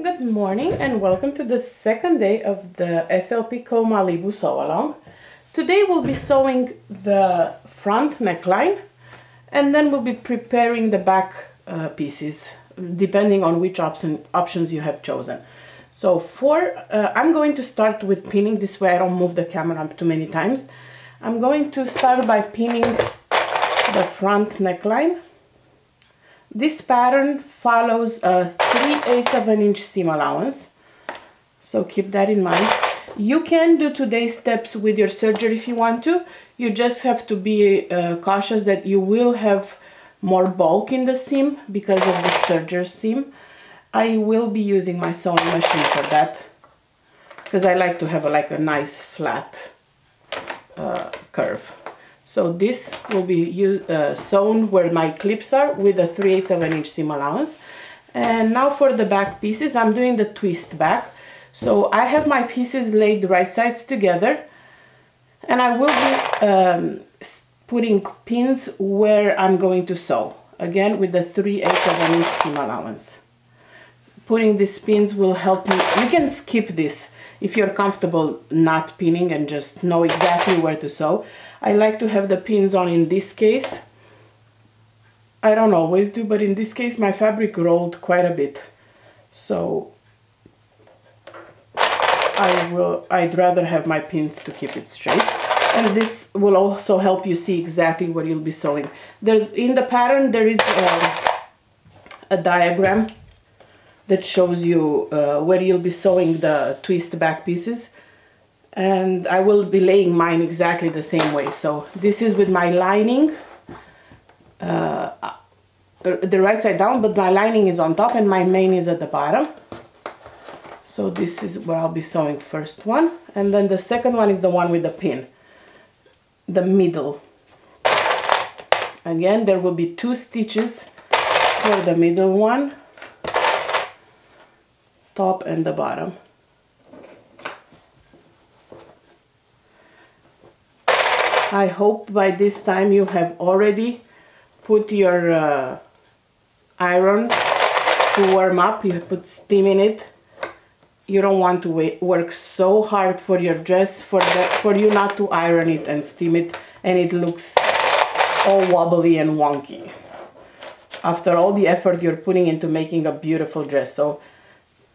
Good morning and welcome to the second day of the SLP Co Malibu sew along. Today we'll be sewing the front neckline and then we'll be preparing the back pieces depending on which options you have chosen. So I'm going to start with pinning. This way I don't move the camera up too many times. I'm going to start by pinning the front neckline. This pattern follows a 3/8 of an inch seam allowance, so keep that in mind. You can do today's steps with your serger if you want to. You just have to be cautious that you will have more bulk in the seam because of the serger seam. I will be using my sewing machine for that because I like to have a nice flat curve. So this will be sewn where my clips are with a 3/8 of an inch seam allowance. And now for the back pieces, I'm doing the twist back. So I have my pieces laid right sides together, and I will be putting pins where I'm going to sew, again with the 3/8 of an inch seam allowance. Putting these pins will help me. You can skip this if you're comfortable not pinning and just know exactly where to sew. I like to have the pins on in this case. I don't always do, but in this case my fabric rolled quite a bit. So I'd rather have my pins to keep it straight. And this will also help you see exactly where you'll be sewing. In the pattern there is a diagram that shows you where you'll be sewing the twist back pieces. And I will be laying mine exactly the same way. So this is with my lining, the right side down, but my lining is on top and my main is at the bottom. So this is where I'll be sewing first one. And then the second one is the one with the pin, the middle. Again, there will be 2 stitches for the middle one, top and the bottom. I hope by this time you have already put your iron to warm up. You have put steam in it. You don't want to work so hard for your dress for you not to iron it and steam it and it looks all wobbly and wonky after all the effort you're putting into making a beautiful dress. So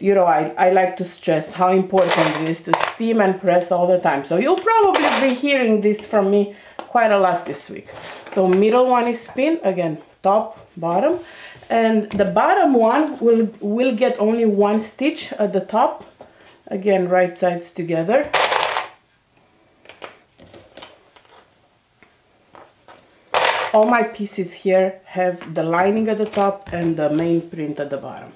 you know, I like to stress how important it is to steam and press all the time. So you'll probably be hearing this from me quite a lot this week. So middle one is pinned, again, top, bottom. And the bottom one will get only 1 stitch at the top. Again, right sides together. All my pieces here have the lining at the top and the main print at the bottom.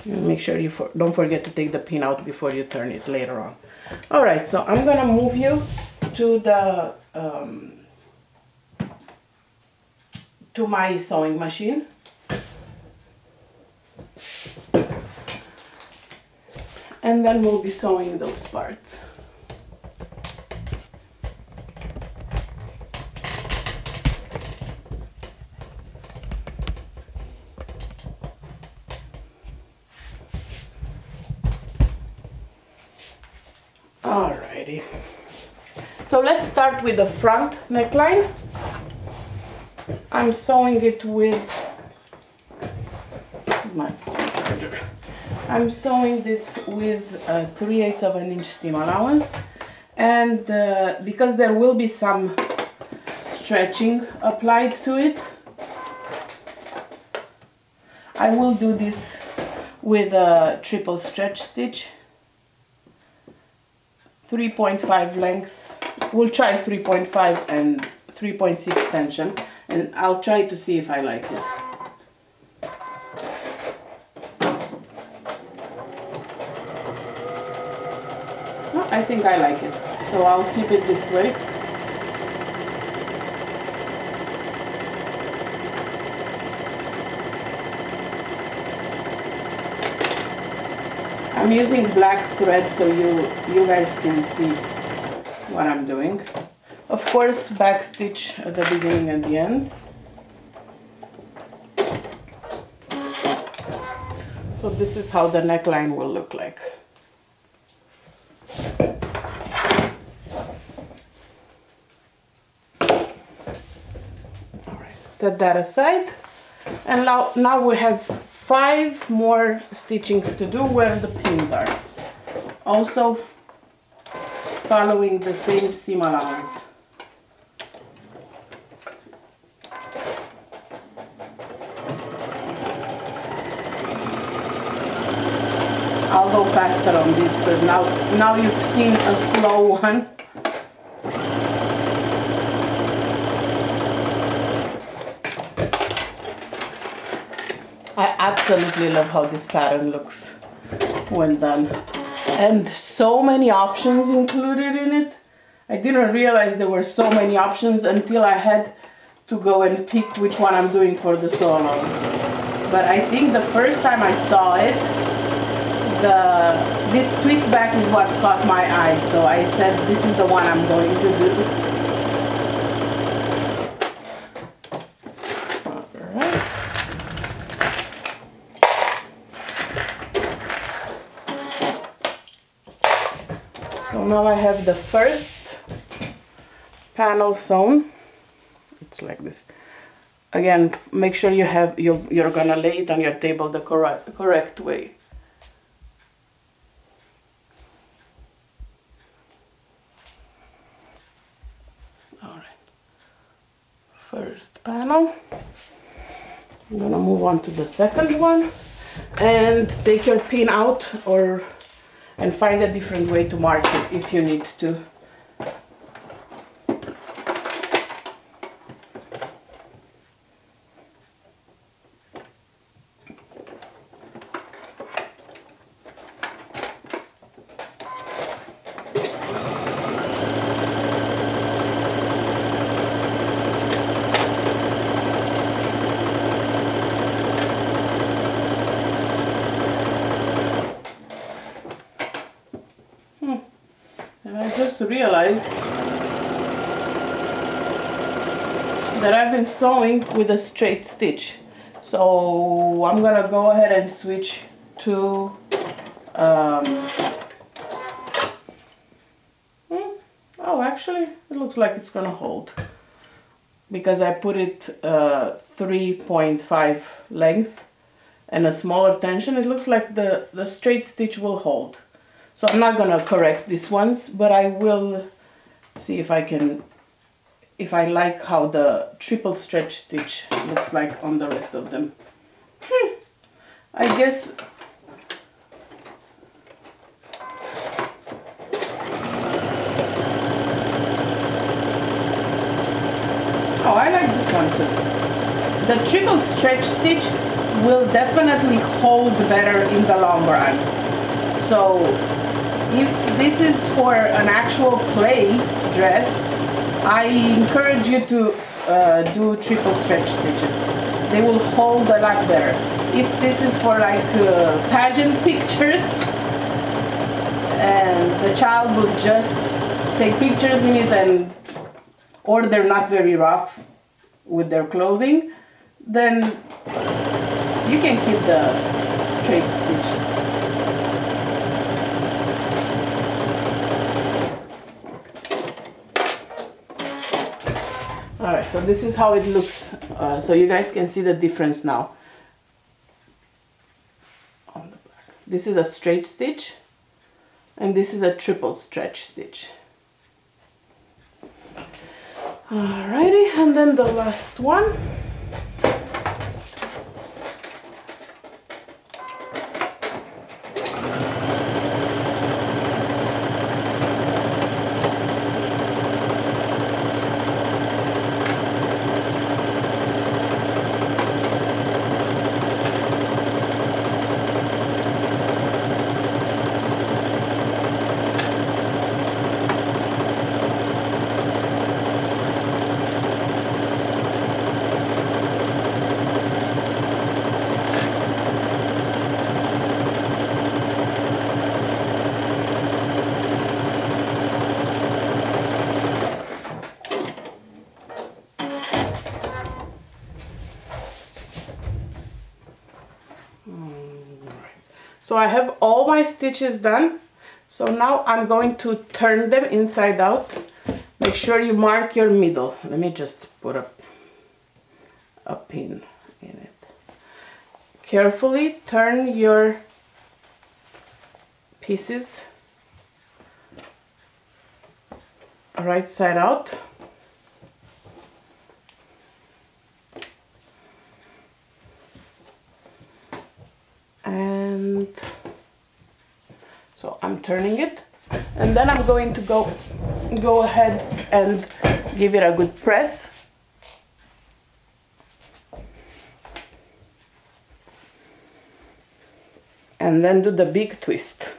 Make sure you don't forget to take the pin out before you turn it later on. All right, so I'm gonna move you to the to my sewing machine. And then we'll be sewing those parts. Alrighty, so let's start with the front neckline. I'm sewing it with, this is my phone charger. I'm sewing this with a 3/8 of an inch seam allowance, and because there will be some stretching applied to it, I will do this with a triple stretch stitch. 3.5 length, we'll try 3.5 and 3.6 tension, and I'll try to see if I like it. No, I think I like it, so I'll keep it this way. I'm using black thread so you guys can see what I'm doing. Of course, back stitch at the beginning and the end. So this is how the neckline will look like. Alright, set that aside. And now we have 5 more stitchings to do where the pins are. Also following the same seam allowance. I'll go faster on this because now you've seen a slow one. I absolutely love how this pattern looks when done. And so many options included in it. I didn't realize there were so many options until I had to go and pick which one I'm doing for the sew along. But I think the first time I saw it, this twist back is what caught my eye, so I said this is the one I'm going to do. Alright. So now I have the first panel sewn. It's like this. Again, make sure you're gonna lay it on your table the correct way. First panel. I'm gonna move on to the second one and take your pin out and find a different way to mark it if you need to. And I just realized that I've been sewing with a straight stitch. So I'm gonna go ahead and switch to oh, actually it looks like it's gonna hold because I put it 3.5 length and a smaller tension. It looks like the straight stitch will hold. So I'm not gonna correct these ones, but I will see if I like how the triple stretch stitch looks like on the rest of them. I guess oh, I like this one too. The triple stretch stitch will definitely hold better in the long run. So if this is for an actual play dress, I encourage you to do triple stretch stitches. They will hold a lot better. If this is for like pageant pictures and the child will just take pictures in it or they're not very rough with their clothing, then you can keep the straight stitch. Alright, so this is how it looks, so you guys can see the difference now. On the back. This is a straight stitch, and this is a triple stretch stitch. Alrighty, and then the last one. So I have all my stitches done. So now I'm going to turn them inside out. Make sure you mark your middle. Let me just put a pin in it. Carefully turn your pieces right side out. And so I'm turning it, and then I'm going to go ahead and give it a good press. And then do the big twist.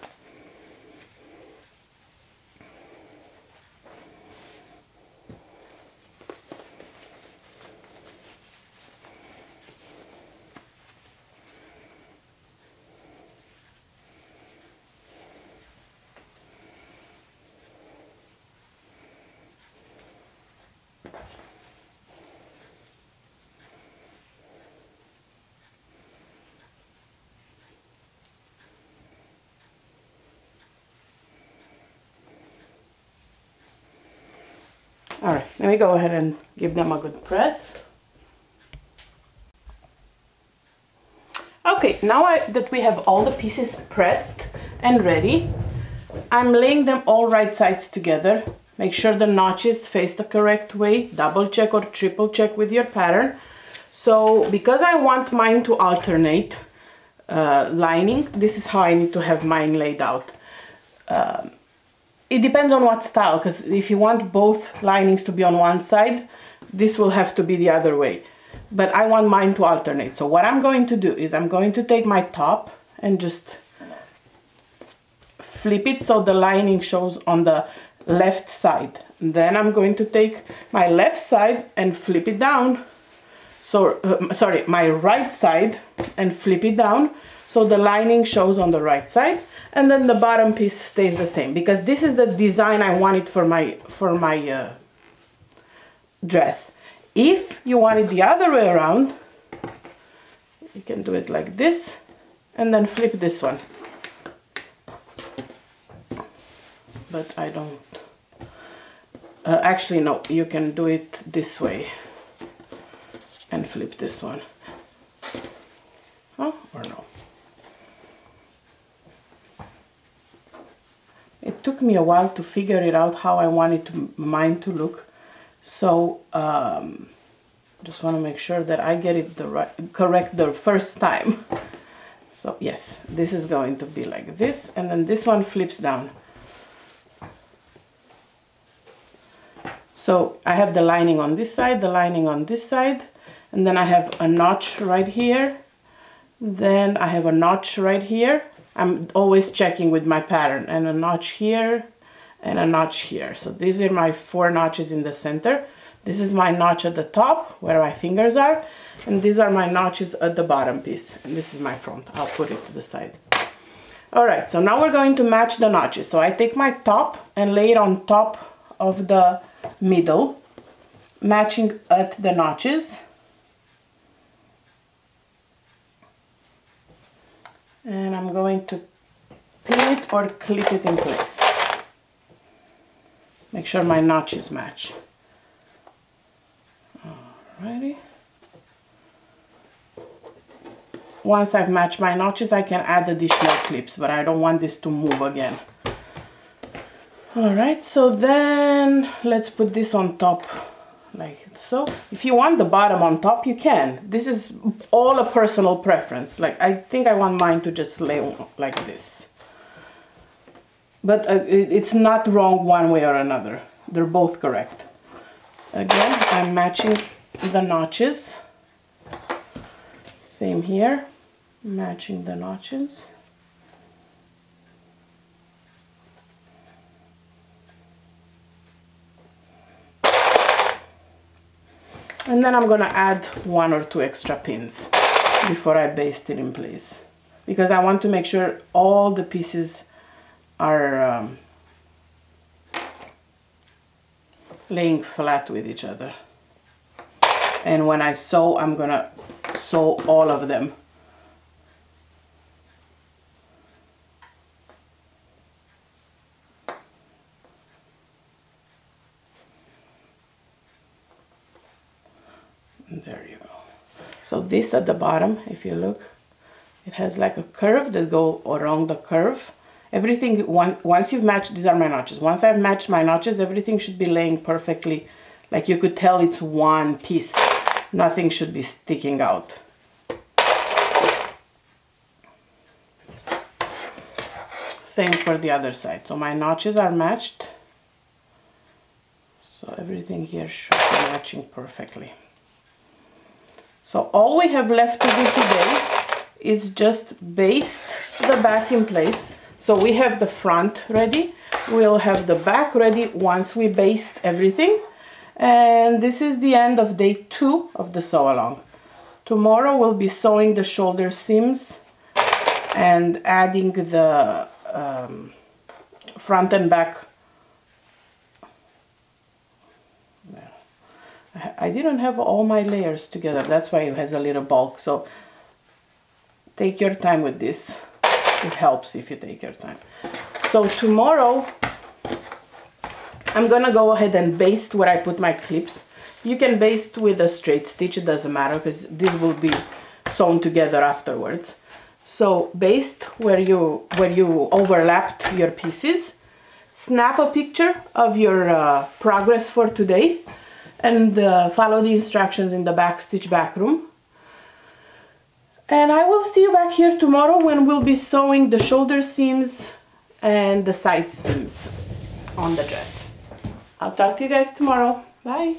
All right, let me go ahead and give them a good press. Okay, now that we have all the pieces pressed and ready, I'm laying them all right sides together. Make sure the notches face the correct way. Double check or triple check with your pattern. So because I want mine to alternate lining, this is how I need to have mine laid out. It depends on what style, because if you want both linings to be on one side, this will have to be the other way. But I want mine to alternate. So what I'm going to do is I'm going to take my top and just flip it so the lining shows on the left side. Then I'm going to take my left side and flip it down. So, sorry, my right side and flip it down so the lining shows on the right side. And then the bottom piece stays the same, because this is the design I wanted for my dress. If you want it the other way around, you can do it like this and then flip this one. But I don't. Actually, no, you can do it this way and flip this one. Oh, or no. It took me a while to figure it out how I wanted mine to look. So just want to make sure that I get it correct the first time. So yes, this is going to be like this, and then this one flips down. So I have the lining on this side, the lining on this side, and then I have a notch right here. Then I have a notch right here. I'm always checking with my pattern, and a notch here and a notch here. So these are my 4 notches in the center. This is my notch at the top where my fingers are, and these are my notches at the bottom piece, and this is my front. I'll put it to the side. All right, so now we're going to match the notches. So I take my top and lay it on top of the middle, matching at the notches. And I'm going to pin it or clip it in place. Make sure my notches match. Alrighty. Once I've matched my notches, I can add additional clips, but I don't want this to move again. Alright, so then let's put this on top like so. If you want the bottom on top, you can. This is all a personal preference. Like, I think I want mine to just lay like this. But it's not wrong one way or another. They're both correct. Again, I'm matching the notches. Same here, matching the notches. And then I'm gonna add 1 or 2 extra pins before I baste it in place, because I want to make sure all the pieces are laying flat with each other. And when I sew, I'm gonna sew all of them So this at the bottom, if you look, it has like a curve that go around the curve. Everything, once you've matched, these are my notches. Once I've matched my notches, everything should be laying perfectly. Like you could tell it's one piece. Nothing should be sticking out. Same for the other side. So my notches are matched. So everything here should be matching perfectly. So all we have left to do today is just baste the back in place. So we have the front ready. We'll have the back ready once we baste everything. And this is the end of day 2 of the sew along. Tomorrow we'll be sewing the shoulder seams and adding the front and back. I didn't have all my layers together, that's why it has a little bulk. So take your time with this. It helps if you take your time. So tomorrow I'm gonna go ahead and baste where I put my clips. You can baste with a straight stitch, it doesn't matter, because this will be sewn together afterwards. So baste where you overlapped your pieces. Snap a picture of your progress for today and follow the instructions in the back stitch back room. And I will see you back here tomorrow when we'll be sewing the shoulder seams and the side seams on the dress. I'll talk to you guys tomorrow. Bye.